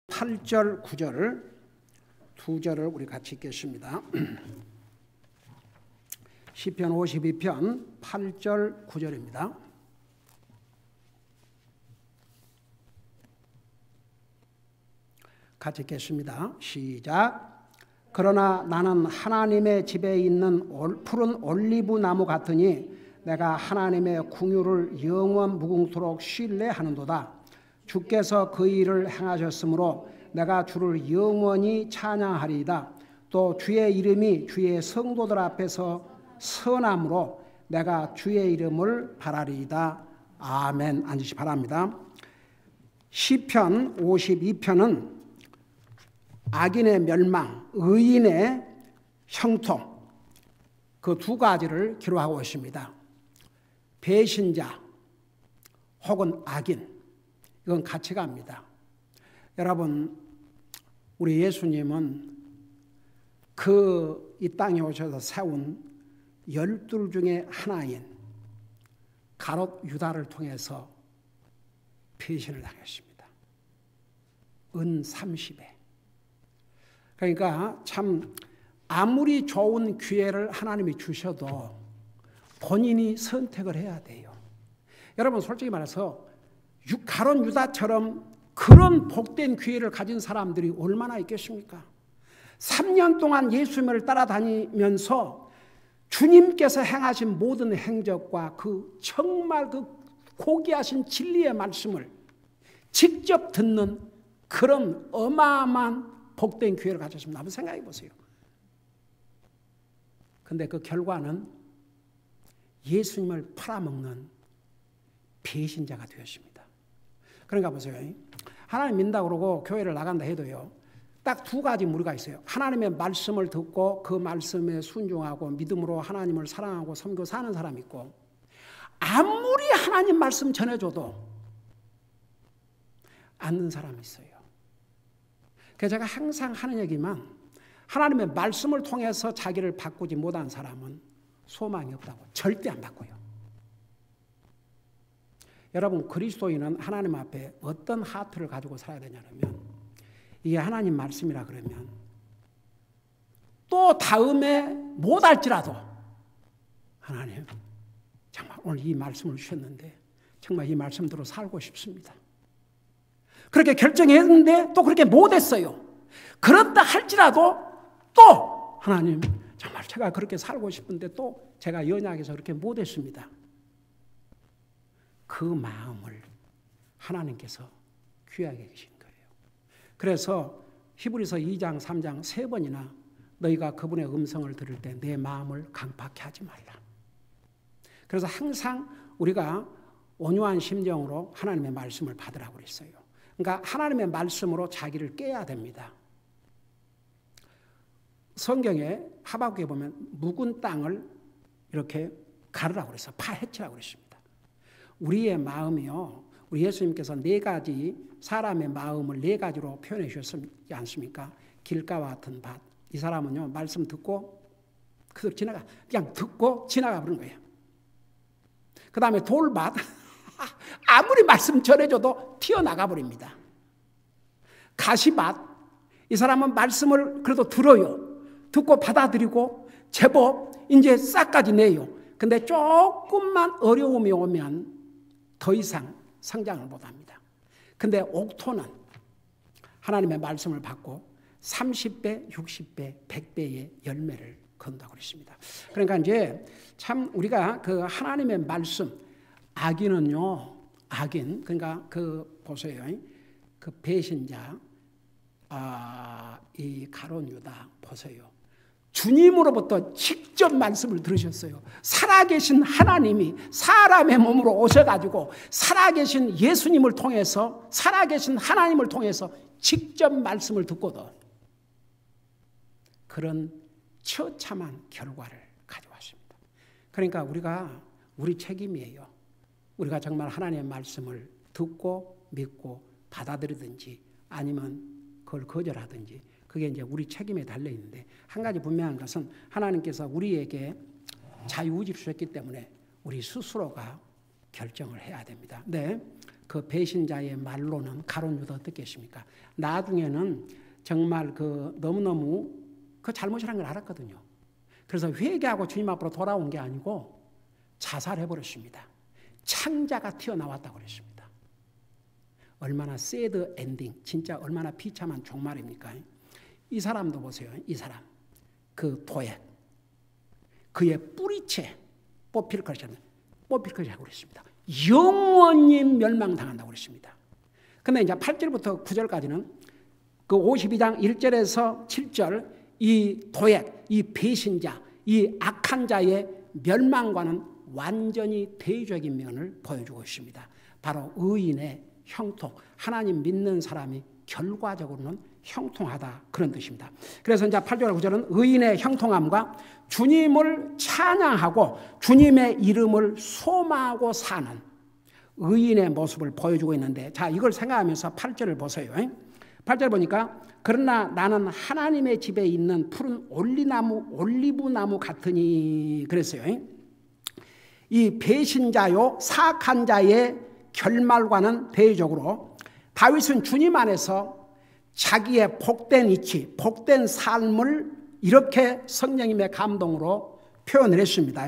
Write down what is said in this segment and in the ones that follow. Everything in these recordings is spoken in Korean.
8절, 9절 두 절을 우리 같이 읽겠습니다. 시편 52편 8절, 9절입니다. 같이 읽겠습니다. 시작. 그러나 나는 하나님의 집에 있는 푸른 올리브 나무 같으니 내가 하나님의 궁유를 영원 무궁토록 신뢰하는도다. 주께서 그 일을 행하셨으므로 내가 주를 영원히 찬양하리이다. 또 주의 이름이 주의 성도들 앞에서 선함으로 내가 주의 이름을 바라리이다. 아멘. 앉으시 바랍니다. 시편 52편은 악인의 멸망, 의인의 형통, 그 두 가지를 기록하고 있습니다. 배신자 혹은 악인, 이건 같이 갑니다. 여러분, 우리 예수님은 이 땅에 오셔서 세운 12 중에 하나인 가롯 유다를 통해서 배신을 당했습니다. 은 30에. 그러니까 참 아무리 좋은 기회를 하나님이 주셔도 본인이 선택을 해야 돼요. 여러분, 솔직히 말해서 가롯 유다처럼 그런 복된 기회를 가진 사람들이 얼마나 있겠습니까? 3년 동안 예수님을 따라다니면서 주님께서 행하신 모든 행적과 정말 고귀하신 진리의 말씀을 직접 듣는 그런 어마어마한 복된 기회를 가졌습니다. 한번 생각해 보세요. 근데 그 결과는 예수님을 팔아먹는 배신자가 되었습니다. 그러니까 보세요. 하나님 믿는다고 그러고 교회를 나간다 해도요, 딱 두 가지 무리가 있어요. 하나님의 말씀을 듣고 그 말씀에 순종하고 믿음으로 하나님을 사랑하고 섬기고 사는 사람이 있고, 아무리 하나님 말씀 전해줘도 않는 사람이 있어요. 그래서 제가 항상 하는 얘기만, 하나님의 말씀을 통해서 자기를 바꾸지 못한 사람은 소망이 없다고. 절대 안 바꿔요. 여러분, 그리스도인은 하나님 앞에 어떤 하트를 가지고 살아야 되냐면, 이게 하나님 말씀이라 그러면 또 다음에 못할지라도 하나님, 정말 오늘 이 말씀을 주셨는데 정말 이 말씀대로 살고 싶습니다. 그렇게 결정했는데 또 그렇게 못했어요. 그렇다 할지라도 또 하나님, 정말 제가 그렇게 살고 싶은데 또 제가 연약해서 그렇게 못했습니다. 그 마음을 하나님께서 귀하게 계신 거예요. 그래서 히브리서 2장 3장 3번이나 너희가 그분의 음성을 들을 때 내 마음을 강팍해 하지 말라. 그래서 항상 우리가 온유한 심정으로 하나님의 말씀을 받으라고 그랬어요. 그러니까 하나님의 말씀으로 자기를 깨야 됩니다. 성경에 하박국에 보면 묵은 땅을 이렇게 가르라고 그랬어요. 파헤치라고 그랬습니다. 우리의 마음이요, 우리 예수님께서 4가지, 사람의 마음을 4가지로 표현해 주셨지 않습니까? 길가와 같은 밭. 이 사람은요, 말씀 듣고 그대로 지나가, 그냥 듣고 지나가 버리는 거예요. 그 다음에 돌밭. 아무리 말씀 전해줘도 튀어나가 버립니다. 가시밭. 이 사람은 말씀을 그래도 들어요. 듣고 받아들이고 제법 이제 싹까지 내요. 근데 조금만 어려움이 오면 더 이상 성장을 못합니다. 근데 옥토는 하나님의 말씀을 받고 30배, 60배, 100배의 열매를 건다고 그랬습니다. 그러니까 이제 참 우리가 그 하나님의 말씀, 악인은요, 악인, 그러니까 보세요. 그 배신자, 이 가롯 유다 보세요. 주님으로부터 직접 말씀을 들으셨어요. 살아계신 하나님이 사람의 몸으로 오셔가지고 살아계신 예수님을 통해서, 살아계신 하나님을 통해서 직접 말씀을 듣고도 그런 처참한 결과를 가져왔습니다. 그러니까 우리 책임이에요. 우리가 정말 하나님의 말씀을 듣고 믿고 받아들이든지 아니면 그걸 거절하든지, 그게 이제 우리 책임에 달려 있는데, 한 가지 분명한 것은 하나님께서 우리에게 자유의지를 주셨기 때문에 우리 스스로가 결정을 해야 됩니다. 네, 그 배신자의 말로는 가론 유다 어떻겠습니까? 나중에는 정말 너무너무 그 잘못이라는 걸 알았거든요. 그래서 회개하고 주님 앞으로 돌아온 게 아니고 자살해버렸습니다. 창자가 튀어나왔다고 그랬습니다. 얼마나 새드 엔딩, 진짜 얼마나 비참한 종말입니까? 이 사람도 보세요. 이 사람, 그 도액, 그의 뿌리채 뽑힐 것이라고 그랬습니다. 영원히 멸망당한다고 그랬습니다. 근데 이제 8절부터 9절까지는 그 52장 1절에서 7절 이 도액, 이 배신자, 이 악한 자의 멸망과는 완전히 대조적인 면을 보여주고 있습니다. 바로 의인의 형통, 하나님 믿는 사람이 결과적으로는 형통하다 그런 뜻입니다. 그래서 이제 8절 9절은 의인의 형통함과 주님을 찬양하고 주님의 이름을 소망하고 사는 의인의 모습을 보여주고 있는데, 자, 이걸 생각하면서 8절을 보세요. 8절 보니까 그러나 나는 하나님의 집에 있는 푸른 올리브나무 같으니 그랬어요. 이 배신자요 사악한 자의 결말과는 대조적으로 다윗은 주님 안에서 자기의 복된 이치, 복된 삶을 이렇게 성령님의 감동으로 표현을 했습니다.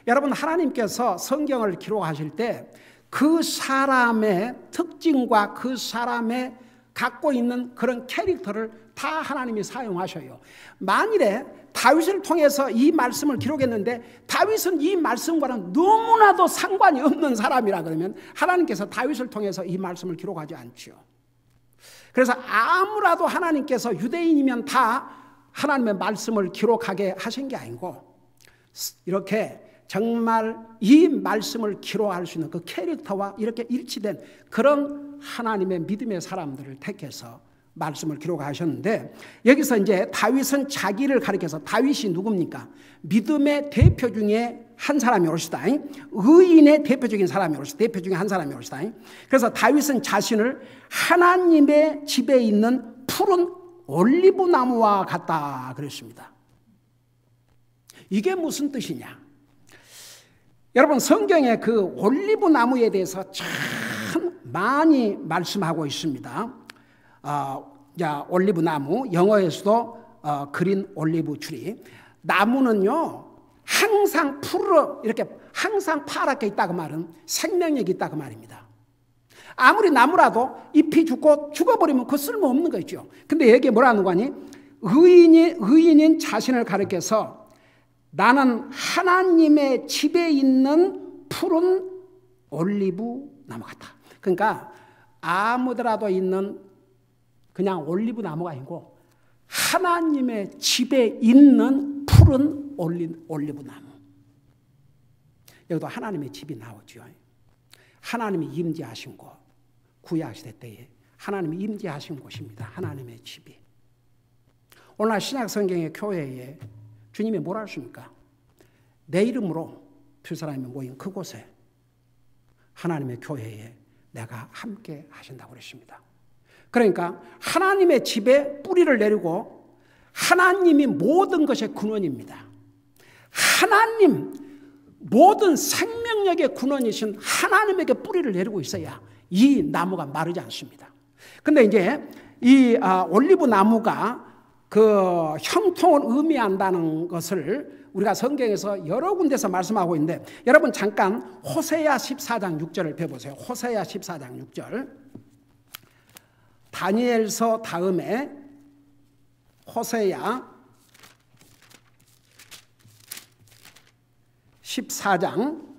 여러분, 하나님께서 성경을 기록하실 때 그 사람의 특징과 그 사람의 갖고 있는 그런 캐릭터를 다 하나님이 사용하셔요. 만일에 다윗을 통해서 이 말씀을 기록했는데 다윗은 이 말씀과는 너무나도 상관이 없는 사람이라 그러면 하나님께서 다윗을 통해서 이 말씀을 기록하지 않죠. 그래서 아무라도 하나님께서 유대인이면 다 하나님의 말씀을 기록하게 하신 게 아니고 이렇게 정말 이 말씀을 기록할 수 있는 그 캐릭터와 이렇게 일치된 그런 하나님의 믿음의 사람들을 택해서 말씀을 기록하셨는데, 여기서 이제 다윗은 자기를 가리켜서 다윗이 누굽니까? 믿음의 대표 중에 한 사람이 오시다. 의인의 대표적인 사람이 오시다. 대표 중에 한 사람이 오시다. 그래서 다윗은 자신을 하나님의 집에 있는 푸른 올리브 나무와 같다 그랬습니다. 이게 무슨 뜻이냐? 여러분, 성경에 그 올리브 나무에 대해서 참 많이 말씀하고 있습니다. 올리브 나무, 영어에서도 그린 올리브 트리. 나무는요 항상 이렇게 항상 파랗게 있다고 말은 생명력이 있다고 말입니다. 아무리 나무라도 잎이 죽어버리면 그 쓸모없는 거죠. 근데 여기에 뭐라는 거니? 의인인 자신을 가리켜서 나는 하나님의 집에 있는 푸른 올리브 나무 같다. 그러니까 아무데라도 있는 그냥 올리브 나무가 아니고 하나님의 집에 있는 푸른 올리브 나무. 여기도 하나님의 집이 나오죠. 하나님이 임재하신 곳, 구약시대 때에 하나님이 임재하신 곳입니다. 하나님의 집이. 오늘 신약 성경의 교회에 주님이 뭐라 하십니까? 내 이름으로 두 사람이 모인 그곳에 하나님의 교회에 내가 함께 하신다고 그랬습니다. 그러니까 하나님의 집에 뿌리를 내리고 하나님이 모든 것의 근원입니다. 하나님, 모든 생명력의 근원이신 하나님에게 뿌리를 내리고 있어야 이 나무가 마르지 않습니다. 근데 이제 이 올리브 나무가 그 형통을 의미한다는 것을 우리가 성경에서 여러 군데서 말씀하고 있는데, 여러분 잠깐 호세야 14장 6절을 펴보세요. 호세야 14장 6절. 다니엘서 다음에 호세야 14장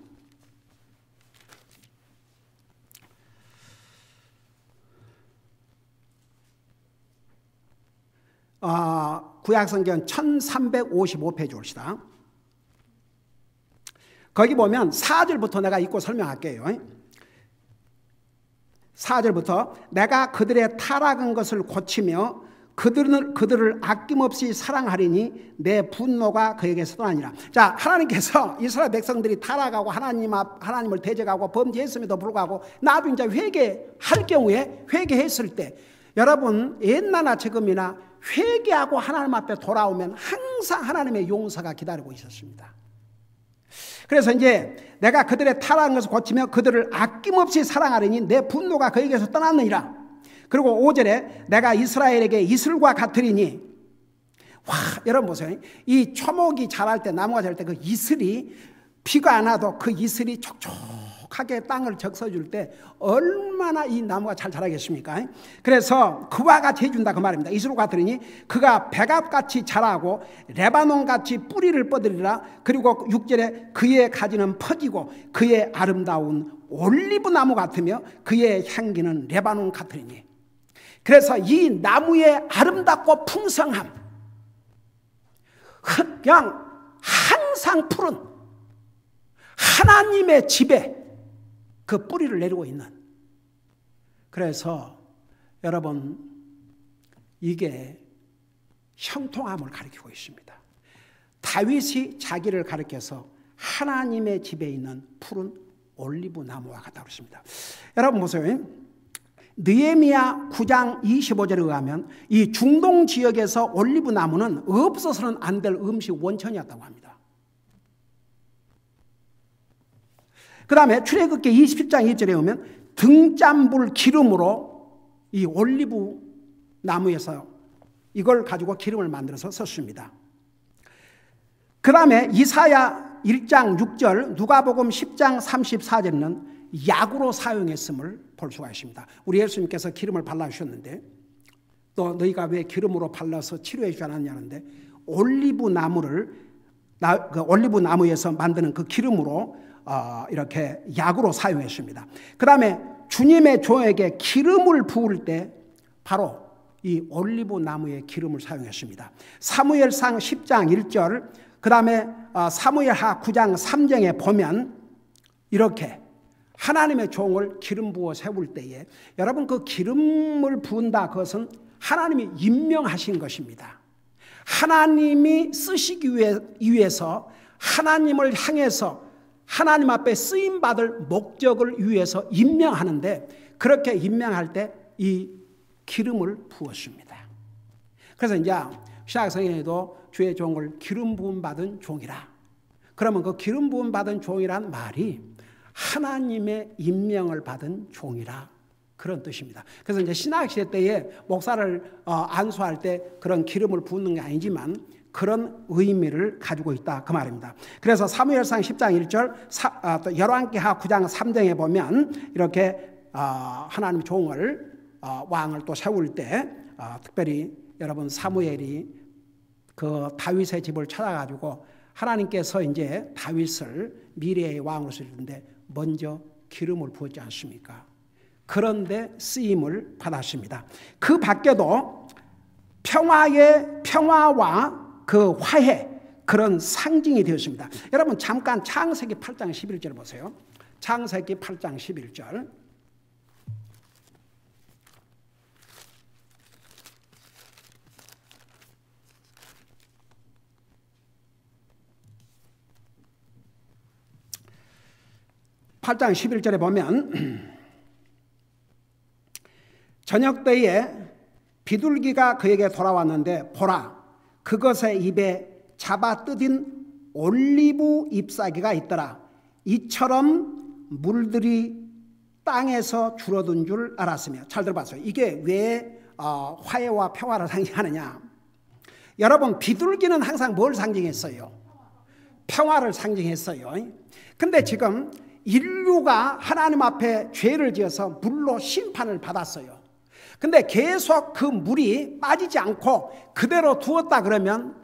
구약성경 1355페이지 옵시다. 거기 보면 4절부터 내가 읽고 설명할게요. 4절부터 내가 그들의 타락한 것을 고치며 그들을 아낌없이 사랑하리니 내 분노가 그에게서 떠나니라. 자, 하나님께서 이스라엘 백성들이 타락하고 하나님을 대적하고 범죄했음에도 불구하고 나도 이제 회개할 경우에 회개했을 때 여러분 옛날나 지금이나 회개하고 하나님 앞에 돌아오면 항상 하나님의 용서가 기다리고 있었습니다. 그래서 이제 내가 그들의 타락한 것을 고치며 그들을 아낌없이 사랑하리니 내 분노가 그에게서 떠났느니라. 그리고 5절에 내가 이스라엘에게 이슬과 같으리니, 와, 여러분 보세요. 이 초목이 자랄 때, 나무가 자랄 때 그 이슬이, 비가 안 와도 그 이슬이 촉촉하게 땅을 적셔줄 때 얼마나 이 나무가 잘 자라겠습니까? 그래서 그와 같이 해준다 그 말입니다. 이슬과 같으리니 그가 백합같이 자라고 레바논같이 뿌리를 뻗으리라. 그리고 6절에 그의 가지는 퍼지고 그의 아름다운 올리브 나무 같으며 그의 향기는 레바논 같으리니. 그래서 이 나무의 아름답고 풍성함, 그냥 항상 푸른 하나님의 집에 그 뿌리를 내리고 있는. 그래서 여러분, 이게 형통함을 가리키고 있습니다. 다윗이 자기를 가리켜서 하나님의 집에 있는 푸른 올리브 나무와 같다고 했습니다. 여러분 보세요. 느헤미야 9장 25절에 의하면 이 중동 지역에서 올리브 나무는 없어서는 안 될 음식 원천이었다고 합니다. 그 다음에 출애굽기 27장 1절에 보면 등잔불 기름으로 이 올리브 나무에서 이걸 가지고 기름을 만들어서 썼습니다. 그 다음에 이사야 1장 6절, 누가복음 10장 34절에는 약으로 사용했음을 볼 수가 있습니다. 우리 예수님께서 기름을 발라주셨는데, 또 너희가 왜 기름으로 발라서 치료해 주지 않았냐는데, 올리브 나무에서 만드는 그 기름으로 이렇게 약으로 사용했습니다. 그 다음에 주님의 종에게 기름을 부을 때 바로 이 올리브 나무의 기름을 사용했습니다. 사무엘상 10장 1절, 그 다음에 사무엘하 9장 3장에 보면 이렇게 하나님의 종을 기름 부어 세울 때에, 여러분 그 기름을 부은다, 그것은 하나님이 임명하신 것입니다. 하나님이 쓰시기 위해서 하나님을 향해서 하나님 앞에 쓰임받을 목적을 위해서 임명하는데, 그렇게 임명할 때 이 기름을 부었습니다. 그래서 이제 신약성경에도 주의 종을 기름 부음 받은 종이라. 그러면 그 기름 부음 받은 종이란 말이 하나님의 임명을 받은 종이라, 그런 뜻입니다. 그래서 이제 신학시대 때에 목사를 안수할 때 그런 기름을 부는 게 아니지만 그런 의미를 가지고 있다 그 말입니다. 그래서 사무엘상 10장 1절, 또 열왕기하 9장 3장에 보면 이렇게 하나님의 종을 왕을 또 세울 때 특별히 여러분 사무엘이 그 다윗의 집을 찾아가지고 하나님께서 이제 다윗을 미래의 왕으로 쓰시는데 먼저 기름을 부었지 않습니까? 그런데 쓰임을 받았습니다. 그 밖에도 평화와 그 화해, 그런 상징이 되었습니다. 여러분 잠깐 창세기 8장 11절 보세요. 창세기 8장 11절. (8장 11절에) 보면 저녁때에 비둘기가 그에게 돌아왔는데 보라, 그것의 입에 잡아 뜯은 올리브 잎사귀가 있더라. 이처럼 물들이 땅에서 줄어든 줄 알았으며. 잘 들어봤어요. 이게 왜 화해와 평화를 상징하느냐? 여러분 비둘기는 항상 뭘 상징했어요? 평화를 상징했어요. 근데 지금 인류가 하나님 앞에 죄를 지어서 물로 심판을 받았어요. 근데 계속 그 물이 빠지지 않고 그대로 두었다 그러면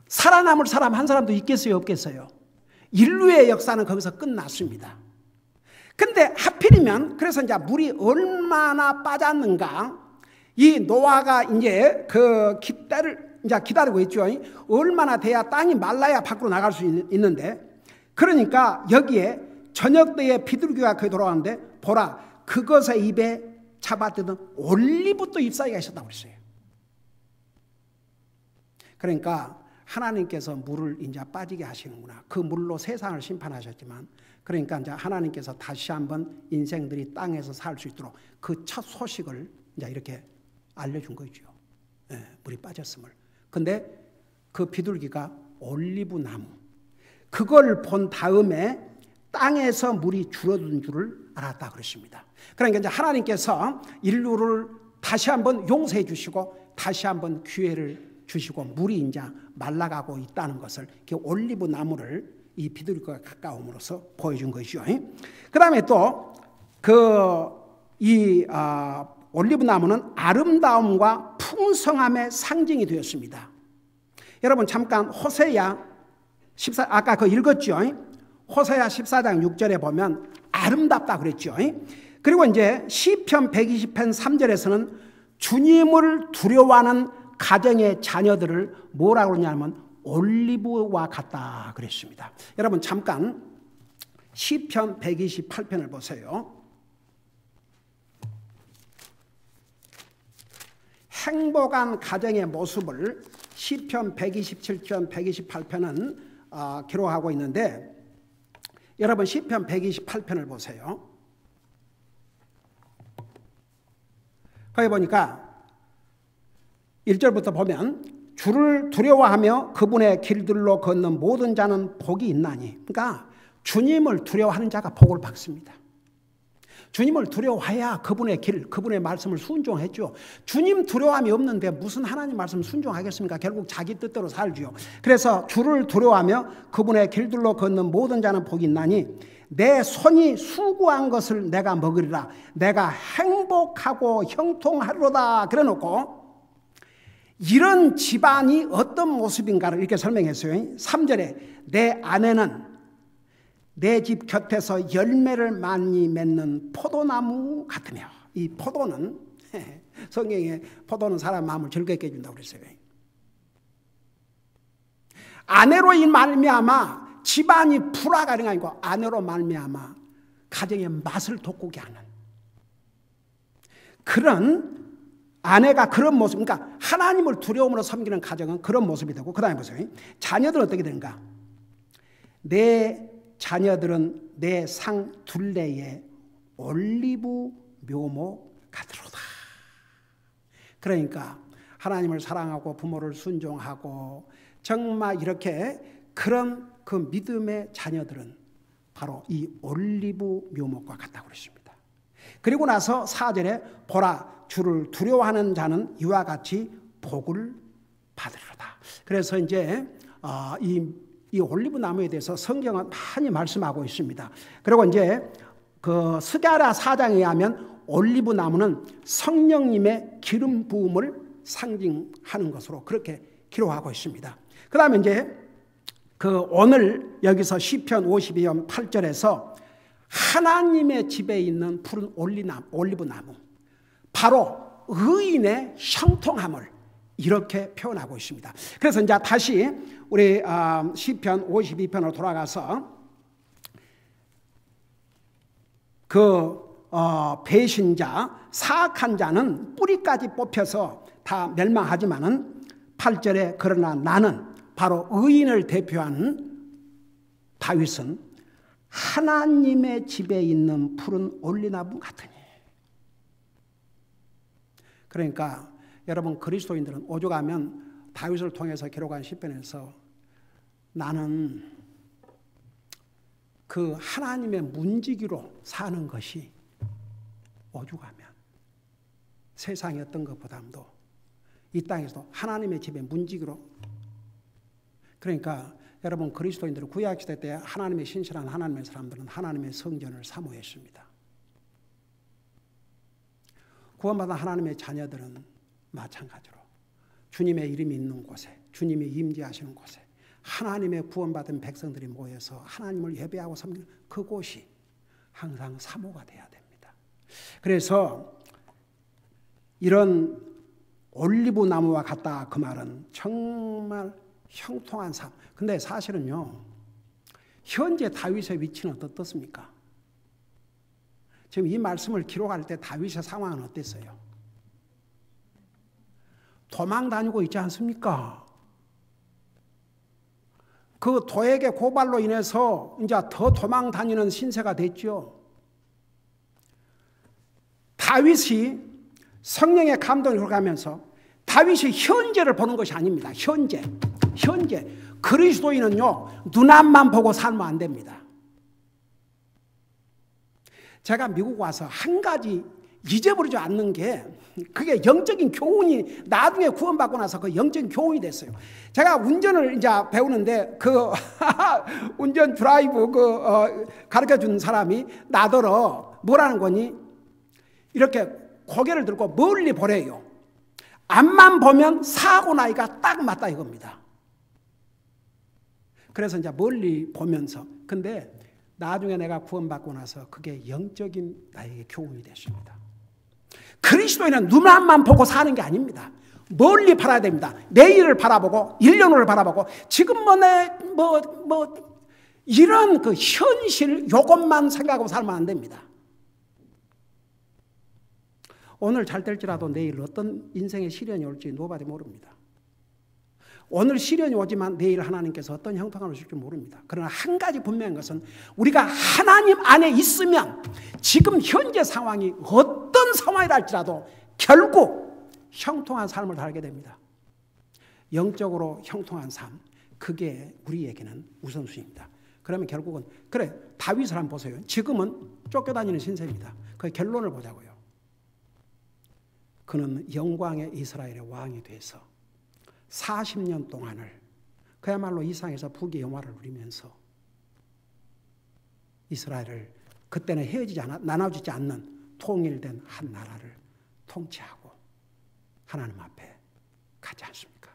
살아남을 사람 한 사람도 있겠어요, 없겠어요? 인류의 역사는 거기서 끝났습니다. 근데 하필이면, 그래서 이제 물이 얼마나 빠졌는가, 이 노아가 이제 그 때를 이제 기다리고 있죠. 얼마나 돼야 땅이 말라야 밖으로 나갈 수 있는데, 그러니까 여기에 저녁 때에 비둘기가 거기 돌아왔는데 보라, 그것의 입에 잡아뜯은 올리브 또 잎사귀가 있었다고 그랬어요. 그러니까 하나님께서 물을 이제 빠지게 하시는구나. 그 물로 세상을 심판하셨지만, 그러니까 이제 하나님께서 다시 한번 인생들이 땅에서 살 수 있도록 그 첫 소식을 이제 이렇게 알려준 거죠. 물이 빠졌음을. 근데 그 비둘기가 올리브 나무, 그걸 본 다음에 땅에서 물이 줄어든 줄을 알았다 그랬습니다. 그러니까 이제 하나님께서 인류를 다시 한번 용서해 주시고 다시 한번 기회를 주시고 물이 이제 말라가고 있다는 것을 올리브 나무를 이 비둘기와 가까움으로써 보여준 것이죠. 그 다음에 또 올리브 나무는 아름다움과 풍성함의 상징이 되었습니다. 여러분 잠깐 호세야 14 아까 읽었죠. 호세야 14장 6절에 보면 아름답다 그랬죠. 그리고 이제 시편 120편 3절에서는 주님을 두려워하는 가정의 자녀들을 뭐라고 그러냐면 올리브와 같다 그랬습니다. 여러분 잠깐 시편 128편을 보세요. 행복한 가정의 모습을 시편 127편, 128편은 기록하고 있는데 여러분 시편 128편을 보세요. 거기 보니까 1절부터 보면 주를 두려워하며 그분의 길들로 걷는 모든 자는 복이 있나니. 그러니까 주님을 두려워하는 자가 복을 받습니다. 주님을 두려워해야 그분의 길, 그분의 말씀을 순종했죠. 주님 두려움이 없는데 무슨 하나님 말씀 순종하겠습니까? 결국 자기 뜻대로 살죠. 그래서 주를 두려워하며 그분의 길들로 걷는 모든 자는 복이 있나니 내 손이 수고한 것을 내가 먹으리라. 내가 행복하고 형통하리로다. 그래놓고 이런 집안이 어떤 모습인가를 이렇게 설명했어요. 3절에 내 아내는 내 집 곁에서 열매를 많이 맺는 포도나무 같으며. 이 포도는 성경에 포도는 사람 마음을 즐겁게 해준다고 그랬어요. 아내로 이 말미암아 집안이 불화가 아니고 아내로 말미암아 가정의 맛을 돋구게 하는 그런 아내가 그런 모습, 그러니까 하나님을 두려움으로 섬기는 가정은 그런 모습이 되고, 그 다음에 보세요. 자녀들은 어떻게 되는가? 내 자녀들은 내 상 둘레에 올리브 묘목 같으로다. 그러니까 하나님을 사랑하고 부모를 순종하고 정말 이렇게 그런 그 믿음의 자녀들은 바로 이 올리브 묘목과 같다고 그랬습니다. 그리고 나서 4절에 보라 주를 두려워하는 자는 이와 같이 복을 받으리로다. 그래서 이제 이 올리브 나무에 대해서 성경은 많이 말씀하고 있습니다. 그리고 이제 그 스가랴 4장에 의하면 올리브 나무는 성령님의 기름 부음을 상징하는 것으로 그렇게 기록하고 있습니다. 그 다음에 이제 오늘 여기서 시편 52편 8절에서 하나님의 집에 있는 푸른 올리브 나무, 바로 의인의 형통함을 이렇게 표현하고 있습니다. 그래서 이제 다시 우리 시편 52편으로 돌아가서 배신자, 사악한 자는 뿌리까지 뽑혀서 다 멸망하지만은 8절에 그러나 나는 바로 의인을 대표하는 다윗은 하나님의 집에 있는 푸른 올리나무 같으니. 그러니까 여러분 그리스도인들은 오죽하면 다윗을 통해서 기록한 시편에서 나는 그 하나님의 문지기로 사는 것이 오죽하면 세상의 어떤 것보다도 이 땅에서도 하나님의 집에 문지기로. 그러니까 여러분 그리스도인들은 구약시대 때 하나님의 신실한 하나님의 사람들은 하나님의 성전을 사모했습니다. 구원받은 하나님의 자녀들은 마찬가지로 주님의 이름이 있는 곳에, 주님이 임재하시는 곳에 하나님의 구원받은 백성들이 모여서 하나님을 예배하고 섬기는 그곳이 항상 사모가 돼야 됩니다. 그래서 이런 올리브 나무와 같다 그 말은 정말 형통한 삶. 근데 사실은요, 현재 다윗의 위치는 어떻습니까? 지금 이 말씀을 기록할 때 다윗의 상황은 어땠어요? 도망 다니고 있지 않습니까? 그 도액의 고발로 인해서 이제 더 도망 다니는 신세가 됐죠. 다윗이 성령의 감동을 가면서 다윗이 현재를 보는 것이 아닙니다. 현재 그리스도인은요, 눈앞만 보고 살면 안 됩니다. 제가 미국 와서 한 가지 잊어버리지 않는 게, 그게 영적인 교훈이 나중에 구원받고 나서 그 영적인 교훈이 됐어요. 제가 운전을 이제 배우는데 그 운전 드라이브 가르쳐 준 사람이 나더러 뭐라는 거니? 이렇게 고개를 들고 멀리 보래요. 앞만 보면 사고 나기가 딱 맞다 이겁니다. 그래서 이제 멀리 보면서, 근데 나중에 내가 구원받고 나서 그게 영적인 나에게 교훈이 됐습니다. 그리스도인은 눈앞만 보고 사는 게 아닙니다. 멀리 바라야 됩니다. 내일을 바라보고 1년 후를 바라보고, 지금 이런 그 현실 요것만 생각하고 살면 안 됩니다. 오늘 잘 될지라도 내일 어떤 인생의 시련이 올지 누구도 모릅니다. 오늘 시련이 오지만 내일 하나님께서 어떤 형통함을 주실지 모릅니다. 그러나 한 가지 분명한 것은, 우리가 하나님 안에 있으면 지금 현재 상황이 어떤 상황이라 할지라도 결국 형통한 삶을 살게 됩니다. 영적으로 형통한 삶, 그게 우리에게는 우선순위입니다. 그러면 결국은, 그래, 다윗을 한번 보세요. 지금은 쫓겨다니는 신세입니다. 그 결론을 보자고요. 그는 영광의 이스라엘의 왕이 돼서 40년 동안을 그야말로 이 세상에서 부귀 영화를 누리면서 이스라엘을, 그때는 나눠지지 않는 통일된 한 나라를 통치하고 하나님 앞에 가지 않습니까?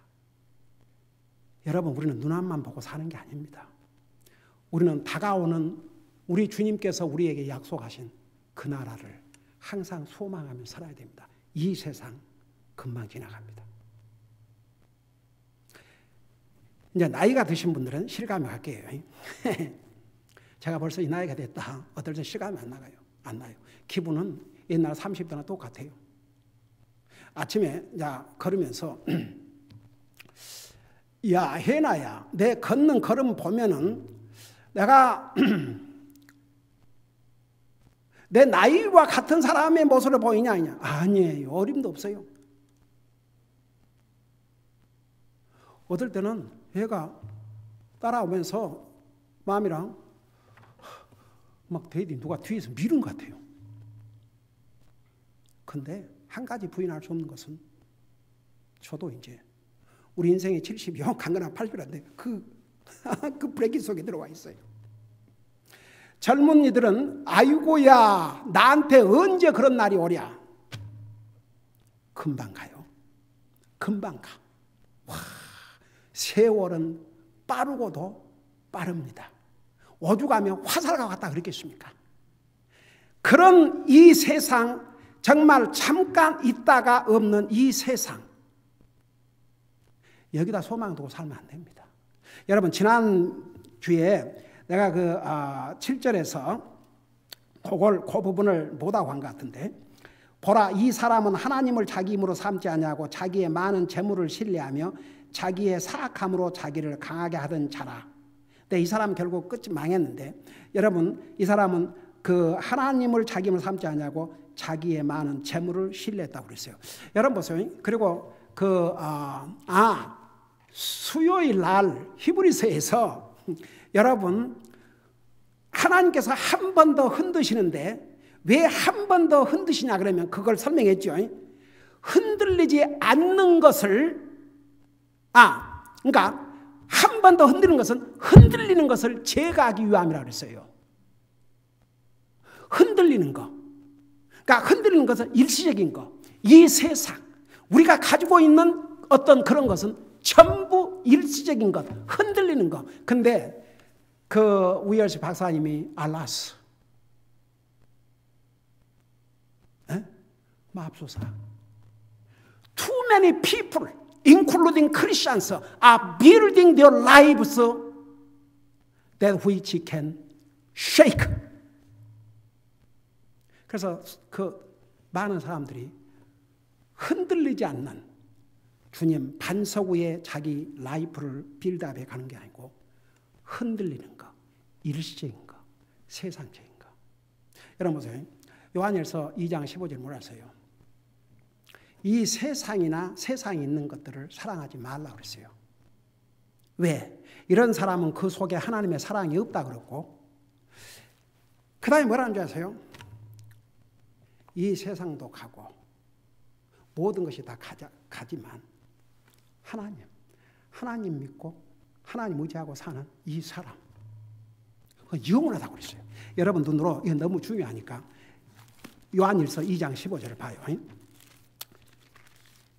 여러분, 우리는 눈앞만 보고 사는 게 아닙니다. 우리는 다가오는 우리 주님께서 우리에게 약속하신 그 나라를 항상 소망하며 살아야 됩니다. 이 세상 금방 지나갑니다. 이제 나이가 드신 분들은 실감이 갈게요. 제가 벌써 이 나이가 됐다. 어떨 때 실감이 안 나요. 기분은 옛날 30대나 똑같아요. 아침에 걸으면서 야, 혜나야, 내 걷는 걸음 보면은 내가 내 나이와 같은 사람의 모습을 보이냐 아니냐? 아니에요. 어림도 없어요. 어떨 때는 얘가 따라오면서 마음이랑 막 대디 누가 뒤에서 미는 것 같아요. 근데 한 가지 부인할 수 없는 것은, 저도 이제 우리 인생의 70이 영 강건한 80이라는데 그 브레이크 속에 들어와 있어요. 젊은이들은 아이고야 나한테 언제 그런 날이 오랴. 금방 가요. 금방 가. 와, 세월은 빠르고도 빠릅니다. 오죽하면 화살과 같다 그랬겠습니까? 그런 이 세상, 정말 잠깐 있다가 없는 이 세상, 여기다 소망 두고 살면 안 됩니다. 여러분, 지난주에 내가 7절에서 그 부분을 못하고 한 것 같은데, 보라, 이 사람은 하나님을 자기 힘으로 삼지 아니하고 자기의 많은 재물을 신뢰하며 자기의 사악함으로 자기를 강하게 하던 자라. 근데 이 사람은 결국 끝이 망했는데, 여러분, 이 사람은 그 하나님을 자기 힘으로 삼지 아니하고 자기의 많은 재물을 신뢰했다고 그랬어요. 여러분 보세요. 그리고 수요일 날 히브리서에서 여러분, 하나님께서 한 번 더 흔드시는데, 왜 한 번 더 흔드시냐 그러면 그걸 설명했죠. 흔들리지 않는 것을, 그러니까 한 번 더 흔드는 것은 흔들리는 것을 제거하기 위함이라고 그랬어요. 흔들리는 거. 그러니까 흔들리는 것은 일시적인 거. 이 세상, 우리가 가지고 있는 어떤 그런 것은 전부 일시적인 것, 흔들리는 것. 근데 우열씨 박사님이 알라스, 맙소사, too many people, including Christians, are building their lives that which can shake. 그래서 많은 사람들이 흔들리지 않는 주님 반석 위에 자기 라이프를 빌드업해 가는 게 아니고, 흔들리는 거, 일시적인 거, 세상적인 거. 여러분 보세요. 요한일서 2장 15절 뭐라서요? 이 세상이나 세상에 있는 것들을 사랑하지 말라고 그랬어요. 왜? 이런 사람은 그 속에 하나님의 사랑이 없다 그랬고, 그 다음에 뭐라는 줄 아세요? 이 세상도 가고 모든 것이 다 가지만 하나님 믿고 하나님 의지하고 사는 이 사람, 영원하다고 그랬어요. 여러분 눈으로 이게 너무 중요하니까 요한일서 2장 15절을 봐요.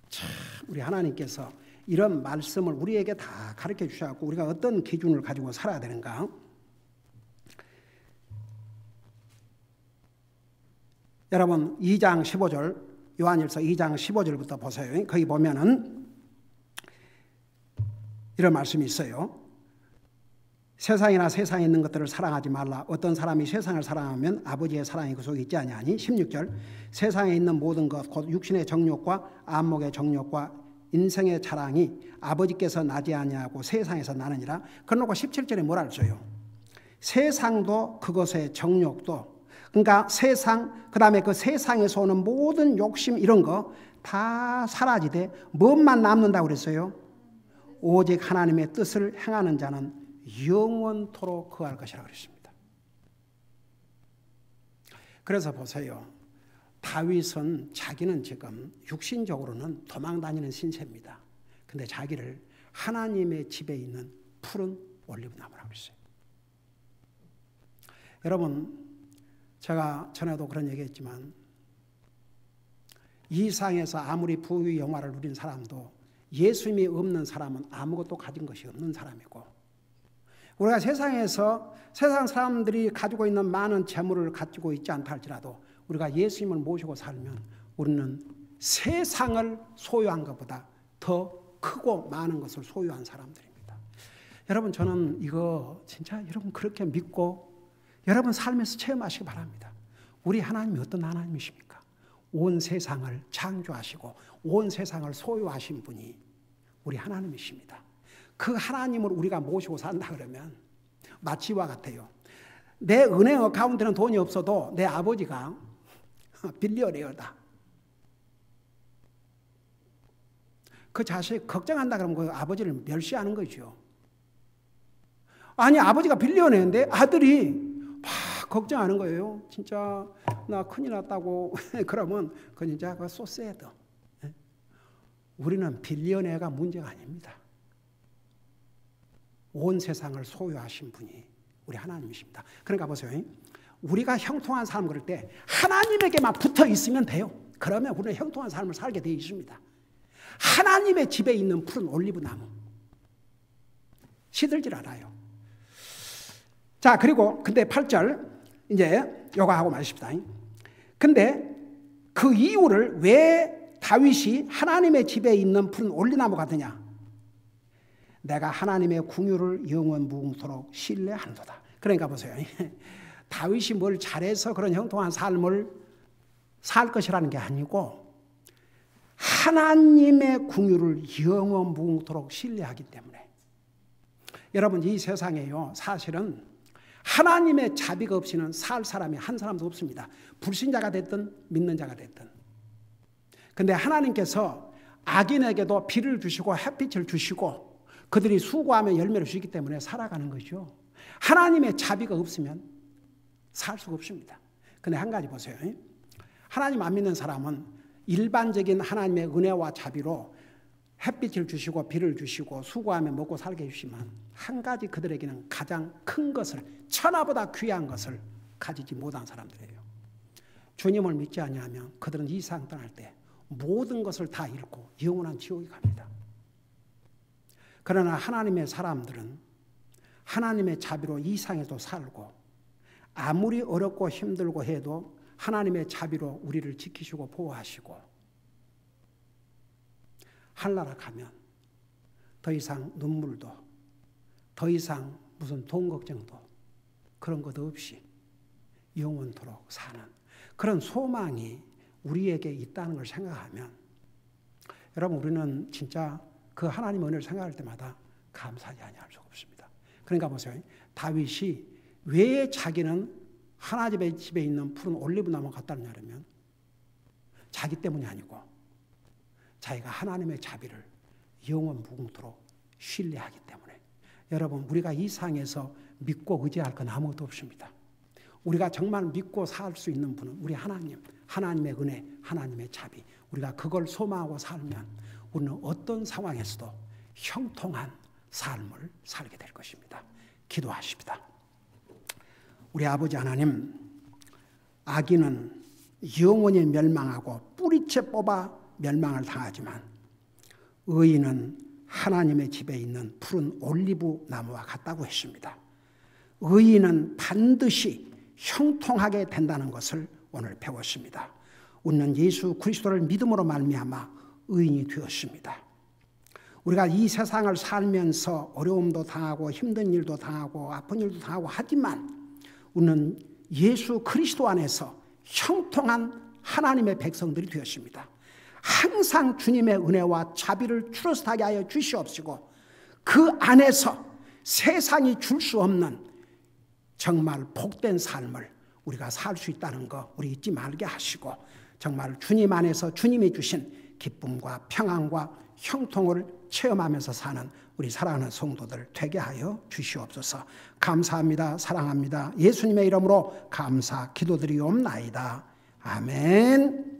참 우리 하나님께서 이런 말씀을 우리에게 다 가르쳐 주셔서 우리가 어떤 기준을 가지고 살아야 되는가. 여러분 2장 15절, 요한일서 2장 15절부터 보세요. 거기 보면은 이런 말씀이 있어요. 세상이나 세상에 있는 것들을 사랑하지 말라. 어떤 사람이 세상을 사랑하면 아버지의 사랑이 그 속에 있지 아니하니. 16절, 세상에 있는 모든 것 곧 육신의 정욕과 안목의 정욕과 인생의 자랑이 아버지께서 나지 아니하고 세상에서 나느니라. 그러고 17절에 뭐라 했어요? 세상도 그것의 정욕도, 그러니까 세상, 그 다음에 그 세상에서 오는 모든 욕심 이런 거 다 사라지되 무엇만 남는다고 그랬어요? 오직 하나님의 뜻을 행하는 자는 영원토록 거할 것이라고 그랬습니다. 그래서 보세요. 다윗은 자기는 지금 육신적으로는 도망다니는 신세입니다. 근데 자기를 하나님의 집에 있는 푸른 올리브나무라고 그랬어요. 여러분, 제가 전에도 그런 얘기했지만 이 세상에서 아무리 부귀 영화를 누린 사람도 예수님이 없는 사람은 아무것도 가진 것이 없는 사람이고, 우리가 세상에서 세상 사람들이 가지고 있는 많은 재물을 가지고 있지 않다 할지라도 우리가 예수님을 모시고 살면 우리는 세상을 소유한 것보다 더 크고 많은 것을 소유한 사람들입니다. 여러분, 저는 이거 진짜 여러분 그렇게 믿고 여러분 삶에서 체험하시기 바랍니다. 우리 하나님이 어떤 하나님이십니까? 온 세상을 창조하시고 온 세상을 소유하신 분이 우리 하나님이십니다. 그 하나님을 우리가 모시고 산다 그러면 마치 이와 같아요. 내 은행 어카운트는 돈이 없어도 내 아버지가 빌리어네어다. 그 자식 걱정한다 그러면 그 아버지를 멸시하는 거죠. 아니 아버지가 빌리어네어인데 아들이 막 걱정하는 거예요. 진짜 나 큰일 났다고 그러면 그 진짜 그 소세드. 우리는 빌리어네어가 문제가 아닙니다. 온 세상을 소유하신 분이 우리 하나님이십니다. 그러니까 보세요. 우리가 형통한 삶을 그럴 때 하나님에게만 붙어 있으면 돼요. 그러면 우리는 형통한 삶을 살게 되어 있습니다. 하나님의 집에 있는 푸른 올리브나무 시들질 않아요. 자, 그리고 근데 8절 이제 요거 하고 마십시다. 근데 그 이유를 왜 다윗이 하나님의 집에 있는 푸른 올리나무 같으냐? 내가 하나님의 궁유를 영원 무궁토록 신뢰하노다. 그러니까 보세요. 다윗이 뭘 잘해서 그런 형통한 삶을 살 것이라는 게 아니고 하나님의 궁유를 영원 무궁토록 신뢰하기 때문에. 여러분, 이 세상에요, 사실은 하나님의 자비가 없이는 살 사람이 한 사람도 없습니다. 불신자가 됐든 믿는 자가 됐든. 근데 하나님께서 악인에게도 비를 주시고 햇빛을 주시고 그들이 수고하며 열매를 주기 때문에 살아가는 거죠. 하나님의 자비가 없으면 살 수가 없습니다. 근데 한 가지 보세요. 하나님 안 믿는 사람은 일반적인 하나님의 은혜와 자비로 햇빛을 주시고 비를 주시고 수고하며 먹고 살게 해주시면 한 가지 그들에게는 가장 큰 것을, 천하보다 귀한 것을 가지지 못한 사람들이에요. 주님을 믿지 아니하면 그들은 이 세상 떠날 때 모든 것을 다 잃고 영원한 지옥에 갑니다. 그러나 하나님의 사람들은 하나님의 자비로 이 세상에도 살고 아무리 어렵고 힘들고 해도 하나님의 자비로 우리를 지키시고 보호하시고 하늘나라 가면 더 이상 눈물도 더 이상 무슨 돈 걱정도 그런 것도 없이 영원토록 사는 그런 소망이 우리에게 있다는 걸 생각하면 여러분, 우리는 진짜 그 하나님의 은혜를 생각할 때마다 감사하지 아니할 수가 없습니다. 그러니까 보세요. 다윗이 왜 자기는 하나님의 집에 있는 푸른 올리브나무 같다느냐 하면 자기 때문이 아니고 자기가 하나님의 자비를 영원 무궁토록 신뢰하기 때문에 여러분, 우리가 이 세상에서 믿고 의지할 건 아무것도 없습니다. 우리가 정말 믿고 살 수 있는 분은 우리 하나님, 하나님의 은혜, 하나님의 자비. 우리가 그걸 소망하고 살면 우리는 어떤 상황에서도 형통한 삶을 살게 될 것입니다. 기도하십니다. 우리 아버지 하나님, 악인은 영원히 멸망하고 뿌리채 뽑아 멸망을 당하지만 의인은 하나님의 집에 있는 푸른 올리브 나무와 같다고 했습니다. 의인은 반드시 형통하게 된다는 것을 오늘 배웠습니다. 우리는 예수 그리스도를 믿음으로 말미암아 의인이 되었습니다. 우리가 이 세상을 살면서 어려움도 당하고 힘든 일도 당하고 아픈 일도 당하고 하지만 우리는 예수 그리스도 안에서 형통한 하나님의 백성들이 되었습니다. 항상 주님의 은혜와 자비를 추러스하게 하여 주시옵시고 그 안에서 세상이 줄 수 없는 정말 복된 삶을 우리가 살 수 있다는 거 우리 잊지 말게 하시고 정말 주님 안에서 주님이 주신 기쁨과 평안과 형통을 체험하면서 사는 우리 사랑하는 성도들 되게 하여 주시옵소서. 감사합니다. 사랑합니다. 예수님의 이름으로 감사 기도드리옵나이다. 아멘.